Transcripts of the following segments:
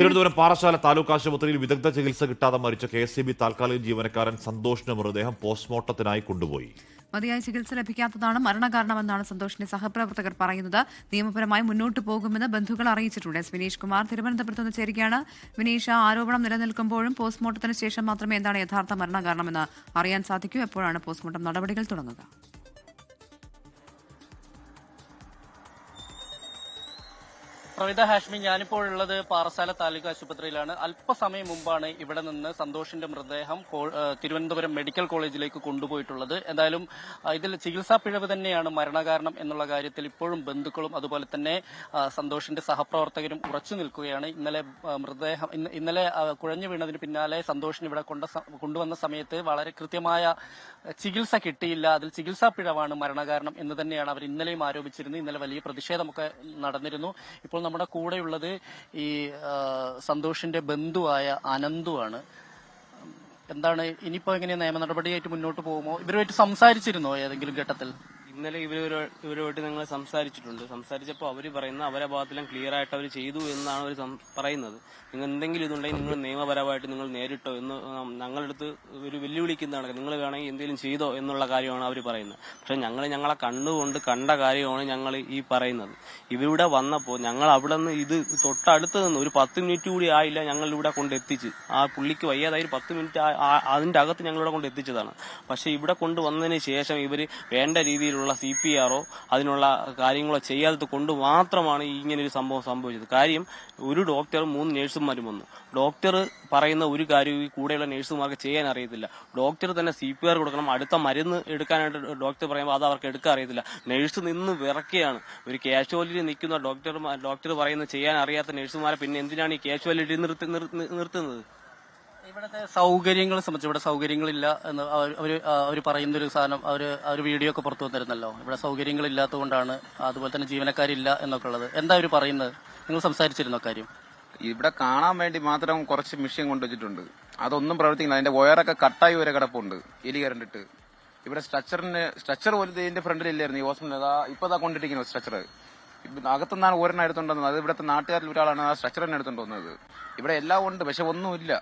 തിരുവനന്തപുരം പാറശാല താലൂക്ക് ആശുപത്രിയിൽ വിദഗ്ധ ചികിത്സ കിട്ടാതെ മരിച്ച KSEB താൽക്കാലിക ജീവനക്കാരൻ സന്തോഷിന്റെ മൃതദേഹം പോസ്റ്റ്മോർട്ടത്തിനായി കൊണ്ടുപോയി. മതിയായ ചികിത്സ ലഭിക്കാത്തതാണ് മരണകാരണമെന്നാണ് സന്തോഷിന്റെ സഹപ്രവർത്തകർ പറയുന്നത്. നിയമപരമായി മുന്നോട്ട് പോകുമെന്ന് ബന്ധുക്കൾ അറിയിച്ചിട്ടുണ്ട്. വിനീഷ് കുമാർ തിരുവനന്തപുരത്ത് നിന്ന് ചേരുകയാണ്. വിനീഷ്, ആരോപണം നിലനിൽക്കുമ്പോഴും പോസ്റ്റ്മോർട്ടത്തിന് ശേഷം മാത്രമേ എന്താണ് യഥാർത്ഥ മരണകാരണമെന്ന് അറിയാൻ സാധിക്കൂ. എപ്പോഴാണ് പോസ്റ്റ്മോർട്ടം നടപടികൾ തുടങ്ങുക? പ്രവിത ഹാഷ്മി, ഞാനിപ്പോൾ ഉള്ളത് പാറശാല താലൂക്ക് ആശുപത്രിയിലാണ്. അല്പസമയം മുമ്പാണ് ഇവിടെ നിന്ന് സന്തോഷിന്റെ മൃതദേഹം തിരുവനന്തപുരം മെഡിക്കൽ കോളേജിലേക്ക് കൊണ്ടുപോയിട്ടുള്ളത്. എന്തായാലും ഇതിൽ ചികിത്സാ പിഴവ് തന്നെയാണ് മരണകാരണം എന്നുള്ള കാര്യത്തിൽ ഇപ്പോഴും ബന്ധുക്കളും അതുപോലെ തന്നെ സന്തോഷിന്റെ സഹപ്രവർത്തകരും ഉറച്ചു നിൽക്കുകയാണ്. ഇന്നലെ കുഴഞ്ഞു വീണതിന് പിന്നാലെ സന്തോഷിന് ഇവിടെ കൊണ്ടുവന്ന സമയത്ത് വളരെ കൃത്യമായ ചികിത്സ കിട്ടിയില്ല. അതിൽ ചികിത്സാ പിഴവാണ് മരണകാരണം എന്ന് തന്നെയാണ് അവർ ഇന്നലെയും ആരോപിച്ചിരുന്നത്. ഇന്നലെ വലിയ പ്രതിഷേധമൊക്കെ നടന്നിരുന്നു. ഇപ്പോൾ നമ്മുടെ കൂടെയുള്ളത് ഈ സന്തോഷിന്റെ ബന്ധുവായ അനന്തുവാണ്. എന്താണ് ഇനിയിപ്പോ എങ്ങനെയാ നിയമ നടപടിയായിട്ട് മുന്നോട്ട് പോകുമോ? ഇവരുമായിട്ട് സംസാരിച്ചിരുന്നോ ഏതെങ്കിലും ഘട്ടത്തിൽ? ഇന്നലെ ഇവരുമായിട്ട് ഞങ്ങൾ സംസാരിച്ചിട്ടുണ്ട്. സംസാരിച്ചപ്പോൾ അവർ പറയുന്നത് അവരെ ഭാഗത്തെല്ലാം ക്ലിയർ ആയിട്ട് അവർ ചെയ്തു എന്നാണ് അവർ പറയുന്നത്. നിങ്ങൾ എന്തെങ്കിലും ഇതുണ്ടെങ്കിൽ നിങ്ങൾ നിയമപരമായിട്ട് നിങ്ങൾ നേരിട്ടോ എന്ന് ഞങ്ങളടുത്ത് ഒരു വെല്ലുവിളിക്കുന്നതാണ്. നിങ്ങൾ വേണമെങ്കിൽ എന്തെങ്കിലും ചെയ്തോ എന്നുള്ള കാര്യമാണ് അവർ പറയുന്നത്. പക്ഷെ ഞങ്ങളെ കണ്ടുകൊണ്ട് കണ്ട കാര്യമാണ് ഞങ്ങൾ ഈ പറയുന്നത്. ഇവരുടെ വന്നപ്പോൾ ഞങ്ങൾ അവിടെ നിന്ന് ഇത് തൊട്ടടുത്ത് നിന്ന് ഒരു 10 മിനിറ്റ് കൂടി ആയില്ല ഞങ്ങളിവിടെ കൊണ്ടെത്തിച്ച്. ആ പുള്ളിക്ക് വയ്യാതായി 10 മിനിറ്റ് അതിന്റെ അകത്ത് ഞങ്ങളിവിടെ കൊണ്ട് എത്തിച്ചതാണ്. പക്ഷെ ഇവിടെ കൊണ്ടുവന്നതിന് ശേഷം ഇവർ വേണ്ട രീതിയിലുള്ള CPR അതിനുള്ള കാര്യങ്ങളോ ചെയ്യാത്തത് കൊണ്ട് മാത്രമാണ് ഇങ്ങനെ ഒരു സംഭവം സംഭവിച്ചത്. കാര്യം ഒരു ഡോക്ടറും 3 നേഴ്സുമാരും വന്നു. ഡോക്ടർ പറയുന്ന ഒരു കാര്യവും ഈ കൂടെയുള്ള നേഴ്സുമാർക്ക് ചെയ്യാൻ അറിയത്തില്ല. ഡോക്ടർ തന്നെ CPR കൊടുക്കണം, അടുത്ത മരുന്ന് എടുക്കാനായിട്ട് ഡോക്ടർ പറയുമ്പോൾ അത് അവർക്ക് എടുക്കാൻ അറിയത്തില്ല. നേഴ്സ് നിന്ന് വിറക്കുകയാണ്. ഒരു കാഷ്വാലിറ്റി നിൽക്കുന്ന ഡോക്ടർ പറയുന്നത് ചെയ്യാൻ അറിയാത്ത നേഴ്സുമാരെ പിന്നെ എന്തിനാണ് ഈ കാഷ്വാലിറ്റി നിർത്തുന്നത്? ഇവിടുത്തെ സൗകര്യങ്ങളെ സംബന്ധിച്ച് ഇവിടെ സൗകര്യങ്ങളില്ല എന്ന് അവർ പറയുന്ന ഒരു സാധനം അവർ വീഡിയോ ഒക്കെ പുറത്തു വന്നിരുന്നല്ലോ. ഇവിടെ സൗകര്യങ്ങളില്ലാത്തതുകൊണ്ടാണ്, അതുപോലെ തന്നെ ജീവനക്കാരില്ല എന്നൊക്കെ ഉള്ളത്. എന്താ അവർ പറയുന്നത്? നിങ്ങൾ സംസാരിച്ചിരുന്നോ കാര്യം? ഇവിടെ കാണാൻ വേണ്ടി മാത്രം കുറച്ച് മെഷീൻ കൊണ്ടുവച്ചിട്ടുണ്ട്. അതൊന്നും പ്രവർത്തിക്കില്ല. അതിന്റെ വയറൊക്കെ കട്ടായി വരെ കിടപ്പുണ്ട് എലി കരണ്ടിട്ട്. ഇവിടെ സ്ട്രക്ചർ പോലും ഇതിന്റെ ഫ്രണ്ടിലില്ലായിരുന്നു ഈ ഹോസ്പിറ്റലിൽ. ഇപ്പൊ കൊണ്ടിരിക്കുന്നു സ്ട്രക്ചർ. അകത്തുനിന്നാണ് ഒരെണ്ണം എടുത്തോണ്ട് വന്നത്. അത് ഇവിടുത്തെ നാട്ടുകാരിൽ ഒരാളാണ് ആ സ്ട്രക്ചർ തന്നെ എടുത്തോണ്ട് വന്നത്. ഇവിടെ എല്ലാം ഉണ്ട്, പക്ഷെ ഒന്നുമില്ല.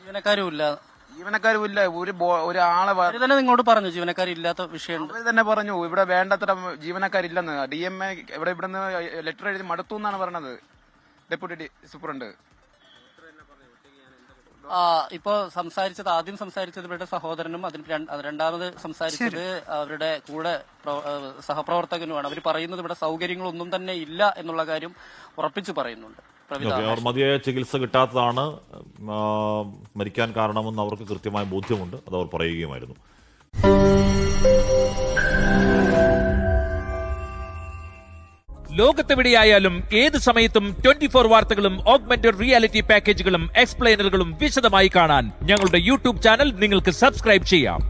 ജീവനക്കാരുമില്ല. ഒരാളെ തന്നെ നിങ്ങളോട് പറഞ്ഞു ജീവനക്കാരില്ലാത്ത വിഷയം തന്നെ പറഞ്ഞു. ഇവിടെ വേണ്ടത്ര ജീവനക്കാരില്ലെന്ന്. DMA ഇവിടുന്ന് ലെറ്റർ എഴുതി മടുത്തു എന്നാണ് പറഞ്ഞത് ഡെപ്യൂട്ടി സൂപ്രണ്ട്. ഇപ്പോ ആദ്യം സംസാരിച്ചത് ഇവരുടെ സഹോദരനും രണ്ടാമത് സംസാരിച്ചത് അവരുടെ കൂടെ സഹപ്രവർത്തകനുമാണ്. അവർ പറയുന്നത് ഇവിടെ സൗകര്യങ്ങളൊന്നും തന്നെ ഇല്ല എന്നുള്ള കാര്യം ഉറപ്പിച്ചു പറയുന്നുണ്ട്. അവർ മതിയായ ചികിത്സ കിട്ടാത്തതാണ് മരിക്കാൻ കാരണമെന്ന് അവർക്ക് കൃത്യമായ ബോധ്യമുണ്ട്. അത് അവർ പറയുകയുമായിരുന്നു. ലോകത്തെവിടെയായാലും ഏത് സമയത്തും 24 വാർത്തകളും ഓഗ്മെന്റഡ് റിയാലിറ്റി പാക്കേജുകളും എക്സ്പ്ലെയിനറുകളും വിശദമായി കാണാൻ ഞങ്ങളുടെ YouTube ചാനൽ നിങ്ങൾക്ക് സബ്സ്ക്രൈബ് ചെയ്യാം.